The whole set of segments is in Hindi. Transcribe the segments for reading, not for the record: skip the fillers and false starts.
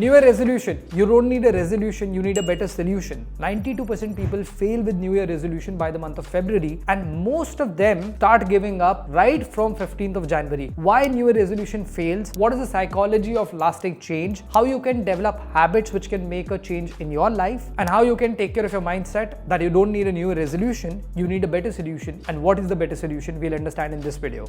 New Year resolution. You don't need a resolution, you need a better solution. 92% people fail with New Year resolution by the month of February, and most of them start giving up right from 15th of January. Why New Year resolution fails? What is the psychology of lasting change? How you can develop habits which can make a change in your life, and how you can take care of your mindset that you don't need a New Year resolution, you need a better solution. And what is the better solution? We'll understand in this video.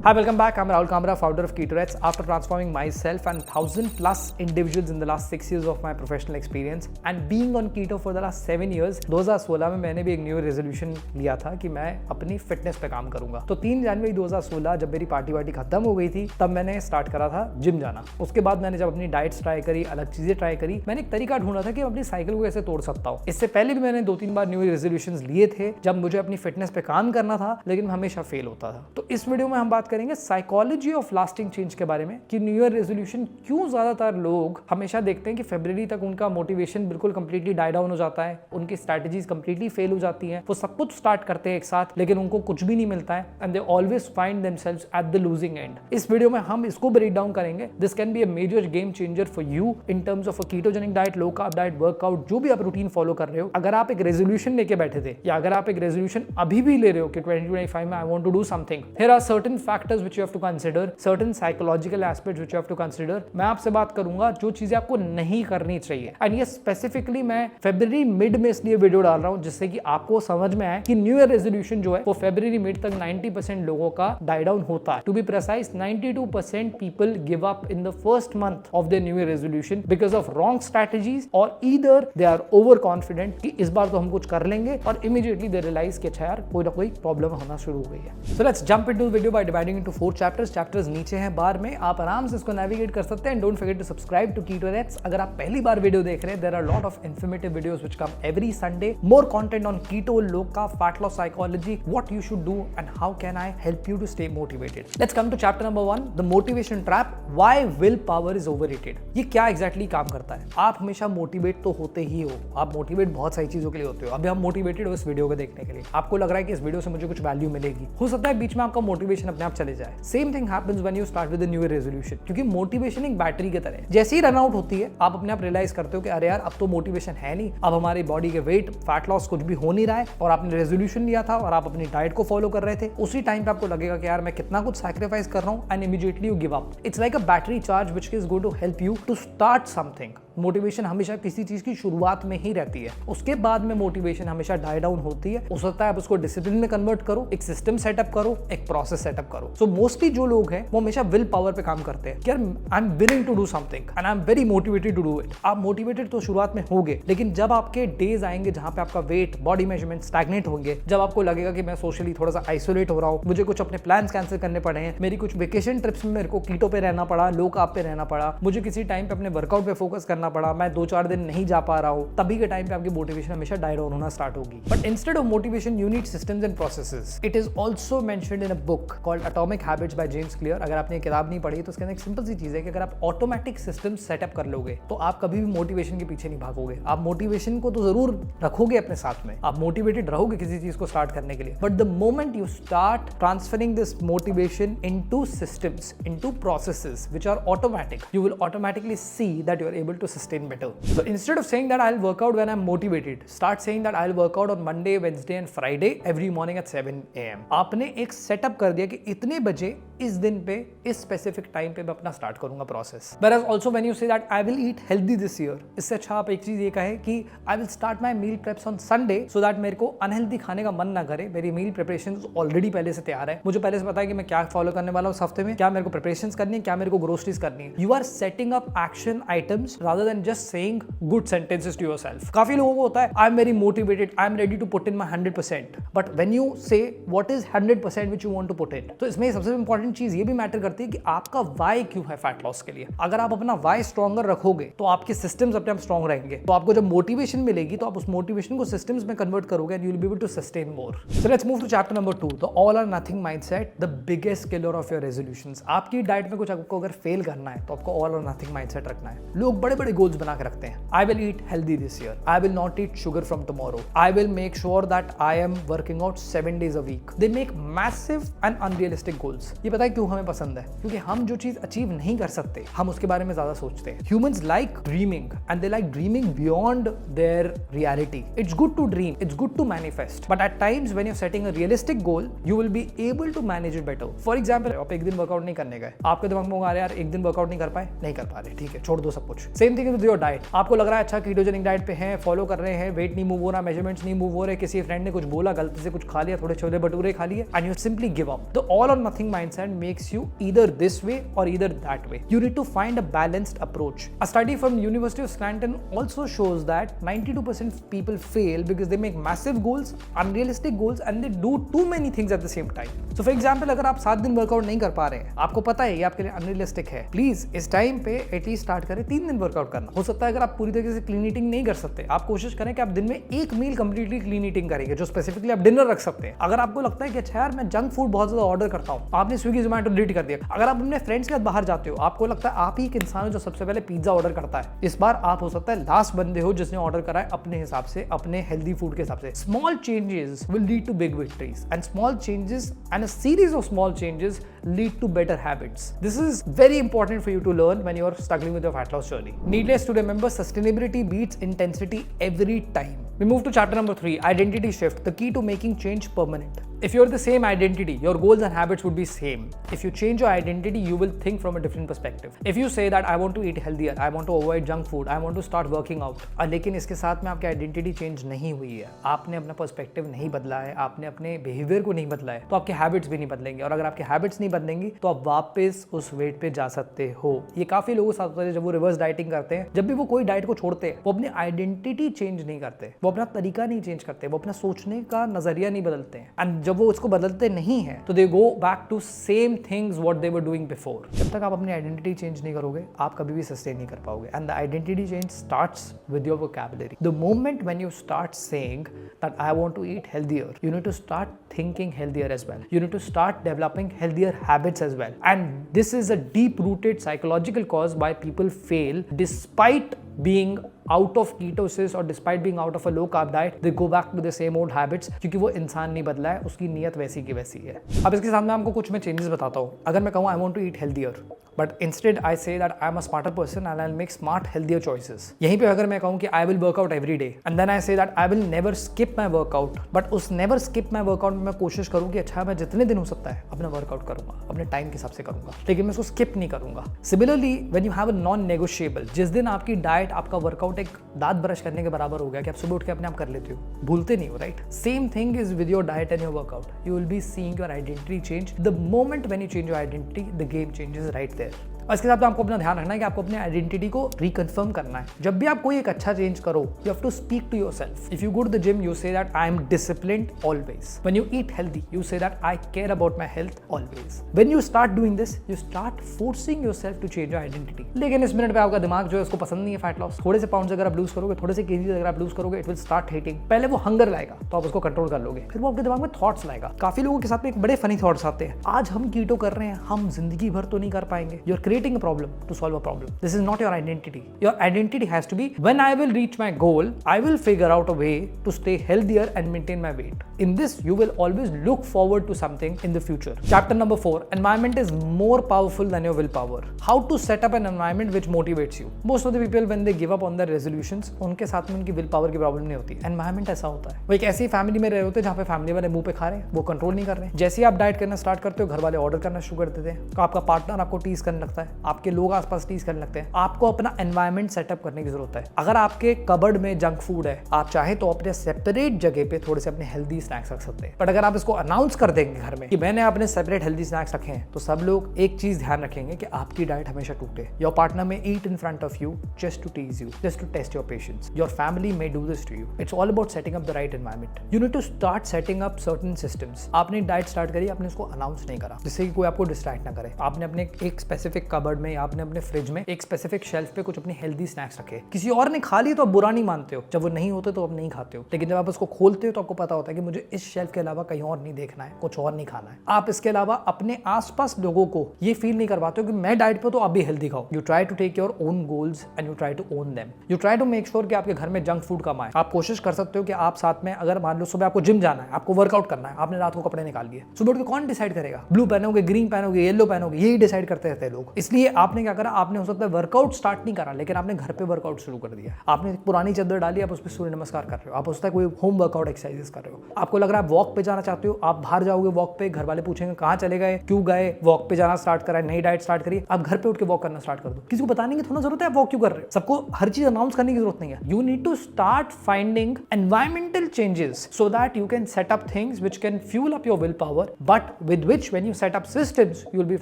Hi, welcome back. I'm Rahul Kamra, founder of KetoRets. After transforming myself and 1,000 plus individuals in the last 6 years of my professional experience and being on keto for the last 7 years, 2016 में मैंने भी एक न्यू रेजोल्यूशन लिया था कि मैं अपनी फिटनेस पे काम करूंगा। तो 3 जनवरी 2016 जब मेरी पार्टी खत्म हो गई थी, तब मैंने स्टार्ट करा था जिम जाना। उसके बाद मैंने जब अपनी डाइट्स ट्राई करी, अलग चीजें ट्राई करी, मैंने एक तरीका ढूंढा था कि मैं अपनी साइकिल को कैसे तोड़ सकता हूँ। इससे पहले भी मैंने 2-3 बार न्यू रेजोल्यूशन लिए थे जब मुझे अपनी फिटनेस पे काम करना था, लेकिन हमेशा फेल होता था। तो इस वीडियो में हम बात करेंगे साइकोलॉजी ऑफ लास्टिंग चेंज के बारे में कि न्यू ईयर रेजोल्यूशन क्यों ज्यादातर लोग हमेशा देखते हैं कि फरवरी तक उनका मोटिवेशन बिल्कुल कंप्लीटली डाई डाउन हो जाता है, उनकी स्ट्रैटेजीज कंप्लीटली फेल हो जाती हैं, वो सब कुछ स्टार्ट करते हैं एक साथ, लेकिन उनको कुछ भी नहीं मिलता है and they always find themselves at the losing end. इस वीडियो में हम इसको ब्रेक डाउन करेंगे। This can be a major game changer for you in terms of a ketogenic diet, low carb diet, workout, जो भी आप रूटीन फॉलो कर रहे हो। अगर आप एक रेजोल्यूशन लेके बैठे थे या अगर आप एक रेजोल्यूशन अभी भी ले रहे हो कि 2025 में I want to do something, here are certain factors which you have to consider, certain psychological aspects which you have to consider. मैं आपसे बात करूंगा जो चीजें आपको नहीं करनी चाहिए, एंड ये स्पेसिफिकली मैं फरवरी मिड में इसलिए वीडियो डाल रहा हूं जिससे कि आपको समझ में आए कि न्यू ईयर रेजोल्यूशन जो है वो फरवरी मिड तक 90% लोगों का डाई डाउन होता है। To be precise, 92% people give up in the first month of the new year resolution because of wrong strategies, और either they are over confident कि इस बार तो हम कुछ कर लेंगे, और इमीडिएटली दे रियलाइज कि अच्छा यार कोई ना कोई प्रॉब्लम होना शुरू हो गई है। So let's jump into the video by dividing into 4 chapters. Chapters नीचे हैं बार में, आप आराम से इसको नेविगेट कर सकते हैं। Don't forget to subscribe to KetoRets। अगर आप पहली बार वीडियो देख रहे हैं, there are lot of informative videos which come every Sunday, more content on keto, low carb, fat loss psychology, what you should do and how can I help you to stay motivated. Let's come to chapter number 1, the motivation trap, why willpower is overrated. ये क्या एग्जैक्टली काम करता है? आप हमेशा मोटिवेट तो होते ही हो, आप मोटिवेट बहुत सारी चीजों के लिए होते हो। अभी हम मोटिवेटेड हो इस वीडियो को देखने के लिए, आपको लग रहा है कि इस वीडियो से मुझे कुछ वैल्यू मिलेगी, हो सकता है बीच में आपका मोटिवेशन अपने आप चले जाए। Same thing happens when you start with the new year resolution, क्योंकि मोटिवेशन एक बैटरी की तरह है। जैसे ही रन आउट होती है, आप अपने आप रियलाइज करते हो कि अरे यार अब तो मोटिवेशन है नहीं, अब हमारी बॉडी के वेट, फैट लॉस कुछ भी हो नहीं रहा है, और आपने रेजोल्यूशन लिया था और आप अपनी डाइट को फॉलो कर रहे थे, उसी टाइम पे आपको लगेगा कि यार मैं कितना कुछ सैक्रिफाइस कर रहा हूं, and immediately you give up. It's like a battery charge which is going to help you to start something. Motivation हमेशा किसी चीज की शुरुआत में ही रहती है, उसके बाद में मोटिवेशन हमेशा डाई डाउन होती है। हो सकता है आप उसको डिसिप्लिन में कन्वर्ट करो, एक सिस्टम सेटअप करो, एक प्रोसेस सेटअप करो। सो मोस्टली जो लोग हैं वो हमेशा विल पावर पे काम करते हैं कि यार I am willing to do something and I am very motivated to do it. आप मोटिवेटेड तो शुरुआत में होंगे, लेकिन जब आपके डेज आएंगे जहां पे आपका वेट, बॉडी मेजरमेंट स्टैग्नेट होंगे, जब आपको लगेगा कि मैं सोशली थोड़ा सा आइसोलेट हो रहा हूं, मुझे कुछ अपने प्लान्स कैंसिल करने पड़े हैं, मेरी कुछ वेकेशन ट्रिप्स में मेरे को कीटो पे रहना पड़ा, लो कार्ब पे रहना पड़ा, मुझे किसी टाइम पे अपने वर्कआउट पे फोकस करना पड़ा, मैं 2-4 दिन नहीं जा पा रहा हूं, तभी के टाइम पे आपकी मोटिवेशन हमेशा डाई डाउन होना स्टार्ट होगी। But instead of motivation you need systems and processes. It is also mentioned in a book called atomic habits by James clear. अगर आपने ये किताब नहीं पढ़ी तो उसके अंदर एक सिंपल सी चीज है कि अगर आप ऑटोमेटिक सिस्टम सेटअप कर लोगे तो आप कभी भी मोटिवेशन के पीछे नहीं भागोगे। आप मोटिवेशन को तो जरूर रखोगे अपने साथ में, आप मोटिवेटेड रहोगे किसी चीज को स्टार्ट करने के लिए, but the moment you start transferring this motivation into systems, into processes which are automatic, you will automatically see that you are able to sustain better. So instead of saying that I'll work out when I'm motivated, start saying that I'll work out on Monday, Wednesday and Friday every morning at 7 AM. आपने एक सेटअप कर दिया कि इतने बजे इस दिन पे इस स्पेसिफिक टाइम पे मैं अपना स्टार्ट करूंगा process. Whereas also when you say that I will eat healthy this year, इससे अच्छा आप एक चीज ये कहे कि I will start my meal preps on Sunday so that मेरे को अनहेल्दी खाने का मन ना करे, मेरी मील प्रिपरेशन ऑलरेडी पहले से तैयार है, मुझे पहले से पता है कि मैं क्या फॉलो करने वाला हूँ उस हफ्ते में, क्या मेरे को प्रिपरेशन करनी है, क्या मेरे को ग्रोसरीज करनी है। You are setting up action items rather than just saying good sentences to yourself. काफी लोगों को होता है I am very motivated, I am ready to put in my 100%, but when you say what is 100% which you want to put in, तो इसमें सबसे इंपॉर्टेंट चीज ये भी मैटर करती है कि आपका वाई क्यों है फैट लॉस के लिए। अगर आप अपना वाई स्ट्रॉन्गर रखोगे तो आपके सिस्टम्स अपने आप स्ट्रॉन्ग रहेंगे, तो आपको जब मोटिवेशन मिलेगी तो आप उस मोटिवेशन को सिस्टम्स में कन्वर्ट करोगे and you will be able to sustain more. So let's move to chapter number 2, the all or nothing mindset, the biggest killer of your resolutions. आपकी डाइट में कुछ आपको अगर फेल करना है तो आपको ऑल और नथिंग माइंडसेट रखना है। लोग बड़े बड़े बड़े गोल्स बना के रखते हैं। I will eat healthy this year, I will not eat sugar from tomorrow, I will make sure that I am working out 7 days a week. They make massive and unrealistic goals. ये पता है क्यों हमें पसंद है? क्योंकि हम जो चीज अचीव नहीं कर सकते हम उसके बारे में ज्यादा सोचते हैं। Humans like dreaming and they like dreaming beyond their reality. It's good to dream, it's good to manifest, but at times when you're setting a realistic goal, you will be able to manage it better. For example, आप एक दिन वर्कआउट नहीं करने गए, आपके दिमाग में होगा यार एक दिन वर्कआउट नहीं कर पाए, नहीं कर पा रहे, ठीक है, छोड़ दो सब कुछ। Same thing with your diet, आपको लग रहा है अच्छा कीटोजेनिक डाइट पे हैं, फॉलो कर रहे हैं, वेट नहीं मूव हो रहा, मेजरमेंट्स नहीं मूव हो रहे, किसी फ्रेंड ने कुछ बोला, गलती से कुछ खा लिया, थोड़े छोले भटूरे खा लिए, and you simply give up. The all or nothing mindset makes you either this way or either that way. You need to find a balanced approach. A study from University of Scranton also shows that 92% people fail because they make massive goals, unrealistic goals, and they do too many things at the same time. So for example, अगर आप 7 दिन वर्कआउट नहीं कर पा रहे हैं, आपको पता है ये आपके लिए अनरियलिस्टिक है, प्लीज इस टाइम पे एटलीस्ट स्टार्ट करें 3 दिन वर्कआउट करना। हो सकता है अगर आप पूरी तरीके से क्लीन ईटिंग नहीं कर सकते, आप कोशिश करें कि आप दिन में एक मील कंप्लीटली क्लीन ईटिंग करेंगे, जो स्पेसिफिकली आप डिनर रख सकते हैं। अगर आपको लगता है कि अच्छा यार मैं जंक फूड बहुत ज्यादा ऑर्डर करता हूँ, आपने स्विगी जोमेटो डिलीट कर दिया। अगर आप अपने फ्रेंड्स के साथ बाहर जाते हो, आपको लगता है आप ही एक इंसान हो जो सबसे पहले पिज्जा ऑर्डर करता है, इस बार आप हो सकता है लास्ट बंदे हो जिसने ऑर्डर करा है अपने हिसाब से, अपने हेल्दी फूड के हिसाब से। Small changes will lead to big victories and small changes and a series of small changes lead to better habits. This is very important for you to learn when you are struggling with your fat loss journey. Needless to remember, sustainability beats intensity every time. We move to chapter number 3, identity shift, the key to making change permanent. If you're the same identity, your goals and habits would be same. If you change your identity, you will think from a different perspective. If you say that I want to eat healthier, I want to avoid junk food, I want to start working out, लेकिन इसके साथ में आपकी आइडेंटिटी चेंज नहीं हुई है, आपने अपना पर्सपेक्टिव नहीं बदला है, आपने अपने बिहेवियर को नहीं बदला है, तो आपके हैबिट्स भी नहीं बदलेंगे। और अगर आपके हैबिट्स नहीं बदलेंगी तो आप वापस उस वेट पे जा सकते हो। ये काफी लोगों के साथ होता है जब वो रिवर्स डाइटिंग करते हैं, जब भी वो कोई डाइट को छोड़ते हैं, वो अपनी आइडेंटिटी चेंज नहीं करते, वो अपना तरीका नहीं चेंज करते, वो अपना सोचने का नजरिया नहीं बदलते हैं। एंड जब वो उसको बदलते नहीं है तो they go back to same things what they were doing before. जब तक आप अपनी आइडेंटिटी चेंज नहीं करोगे, आप कभी भी सस्टेन नहीं कर पाओगे। And the identity change starts with your vocabulary. The moment when you start saying that I want to eat healthier, you need to start thinking healthier as well. You need to start developing healthier habits as well. And this is a deep-rooted psychological cause why people fail despite being out of ketosis or despite being out of a low carb diet, they go back to the same old habits, क्योंकि वो इंसान नहीं बदला है, उसकी नीयत वैसी की वैसी है। अब इसके साथ में आपको कुछ मैं चेंजेस बताता हूँ। अगर मैं कहूँ I want to eat healthier, but instead I say that I am a smarter person and I'll make smart healthier choices. यहीं पे अगर मैं कहूँ कि I will work out every day and then I say that I will never skip my workout, but उस never skip my workout में मैं कोशिश करूँ कि अच्छा मैं जितने दिन हो सकता है अपना वर्कआउट करूँगा, अपने टाइम के हिसाब से करूँगा, लेकिन मैं उसको स्किप नहीं करूँगा। Similarly, when you have a non-negotiable, जिस दिन आपकी डाइट आपका वर्कआउट एक दांत ब्रश करने के बराबर हो गया कि आप सुबह उठ के अपने आप कर लेते हो, भूलते नहीं हो, right? Same thing is with your diet and your workout. You will be seeing your identity change. The moment when you change your identity, the game changes right there. और इसके साथ आपको अपना ध्यान रखना है कि आपको अपने आइडेंटिटी को रिकन्फर्म करना है। जब भी आप कोई एक अच्छा चेंज करो, you have to speak to yourself. If you go to the gym, you say that I am disciplined always. When you eat healthy, you say that I care about my health always. When you start doing this, you start forcing yourself to change your identity. लेकिन इस मिनट पे आपका दिमाग जो है उसको पसंद नहीं है फैट लॉस। थोड़े से पाउंड्स अगर आप लूज करोगे, थोड़े से केजीज अगर आप लूज करोगे, इट विल स्टार्ट हेटिंग। पहले वो हंगर लाएगा तो आप उसको कंट्रोल कर लोगे, फिर वो आपके दिमाग में थॉट्स लाएगा। काफी लोगों के साथ में एक बड़े फनी थॉट्स आते हैं, आज हम कीटो कर रहे हैं, हम जिंदगी भर तो नहीं कर पाएंगे। You are creating a problem to solve a problem. This is not your identity. Your identity has to be, when I will reach my goal, I will figure out a way to stay healthier and maintain my weight. In this, you will always look forward to something in the future. Chapter number 4, environment is more powerful than your willpower. How to set up an environment which motivates you. Most of the people when they give up on their resolutions, उनके साथ में उनकी विल पावर की प्रॉब्लम नहीं होती। एनवायरमेंट ऐसा होता है, वो एक ऐसी फैमिली में रहे होते हैं जहाँ पे फैमिली वाले मुंह पे खा रहे हैं, वो कंट्रोल नहीं कर रहे हैं। जैसे ही आप डाइट करना स्टार्ट करते हो, घर वाले ऑर्डर करना शुरू कर देते हैं, तो आपका पार्टनर आपको टीज करने लगता है, आपके लोग आसपास टीज करने लगते हैं। आपको अपना एनवायरमेंट सेटअप करने की जरूरत है। अगर आपके कबर्ड में जंक फूड है, आप चाहे तो अपने सेपरेट जगह पे थोड़े से अपने हेल्दी स्नैक्स रख सकते हैं। बट अगर आप इसको अनाउंस कर देंगे घर में कि मैंने अपने सेपरेट हेल्दी स्नैक्स रखे हैं, तो सब लोग एक चीज ध्यान रखेंगे कि आपकी डाइट हमेशा टूटे। Your partner may eat in front of you just to tease you, just to test your patience. Your family may do this to you. It's all about setting up the right environment. You need to start setting up certain systems. आपने डाइट स्टार्ट करी, आपने उसको अनाउंस नहीं करा जिससे कि कोई आपको डिस्ट्रैक्ट ना करे। आपने अपने एक स्पेसिफिक कबर्ड में या आपने अपने फ्रिज में एक स्पेसिफिक शेल्फ पे कुछ अपनी हेल्दी स्नैक्स रखे, किसी और ने खा ली तो आप बुरा नहीं मानते हो, जब वो नहीं होते तो आप नहीं खाते हो, लेकिन जब आप उसको खोलते हो तो आपको पता होता है कि मुझे इस शेल्फ के अलावा कहीं और नहीं देखना है, कुछ और नहीं खाना है। आप इसके अलावा अपने आसपास लोगों को ये फील नहीं करवाते हो कि मैं डाइट पे तो आप भी हेल्दी खाओ। You try to take your own goals and you try to own them. You try to make sure कि आपके घर में जंक फूड कम आए। आप कोशिश कर सकते हो कि आप साथ में, अगर मान लो सुबह आपको जिम जाना है, आपको वर्कआउट करना है, आपने रात को कपड़े निकाल लिए, सुबह उठ के कौन डिसाइड करेगा? ब्लू पहनोगे, ग्रीन पहनोगे, येलो पहनोगे, यही डिसाइड करते रहते हैं लोग। इसलिए आपने क्या करा, आपने हो सकता है वर्कआउट स्टार्ट नहीं करा, लेकिन आपने घर पे वर्कआउट शुरू कर दिया। आपने पुरानी चादर डाली, आप उस पर सूर्य नमस्कार कर रहे हो, आप हो सकता है कोई होम वर्कआउट एक्सरसाइजेस कर रहे हो। आपको लग रहा है वॉक पे जाना चाहते हो, आप बाहर जाओगे वॉक पे, घर वाले पूछेंगे कहाँ चले गए, क्यों गए, वॉक पे जाना स्टार्ट करा, नई डाइट स्टार्ट करी, आप घर पे उठ के वॉक करना स्टार्ट कर दो। किसी को बताने की थोड़ा जरूरत है आप वॉक क्यों कर रहे हो, सबको हर चीज अनाउंस करने की जरूरत नहीं है। You need to start finding environmental changes so that you can set up things which can fuel up your willpower, but with which when you set up systems you will be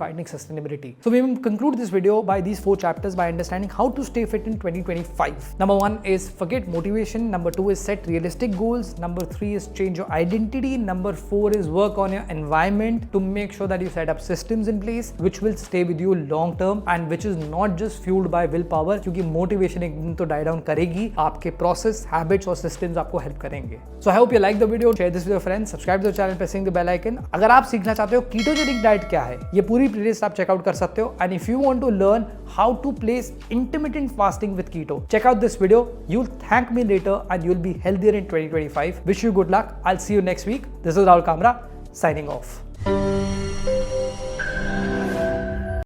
finding sustainability. So we will conclude this video by these 4 chapters by understanding how to stay fit in 2025. Number 1 is forget motivation. Number 2 is set realistic goals. Number 3 is change your identity. Number 4 is work on your environment to make sure that you set up systems in place which will stay with you long term and which is not just fueled by willpower, क्योंकि motivation एक दिन तो die down करेगी, आपके process, habits और systems आपको help करेंगे. So I hope you like the video. Share this with your friends. Subscribe to the channel pressing the bell icon. अगर आप सीखना चाहते हो कीटोजेनिक डाइट क्या है, ये पूरी प्लेलिस्ट आप चेकआउट कर सकते हो. And if you want to learn how to place intermittent fasting with keto, check out this video. You'll thank me later and you'll be healthier in 2025. Wish you good luck. I'll see you next week. This is Rahul Kamra signing off.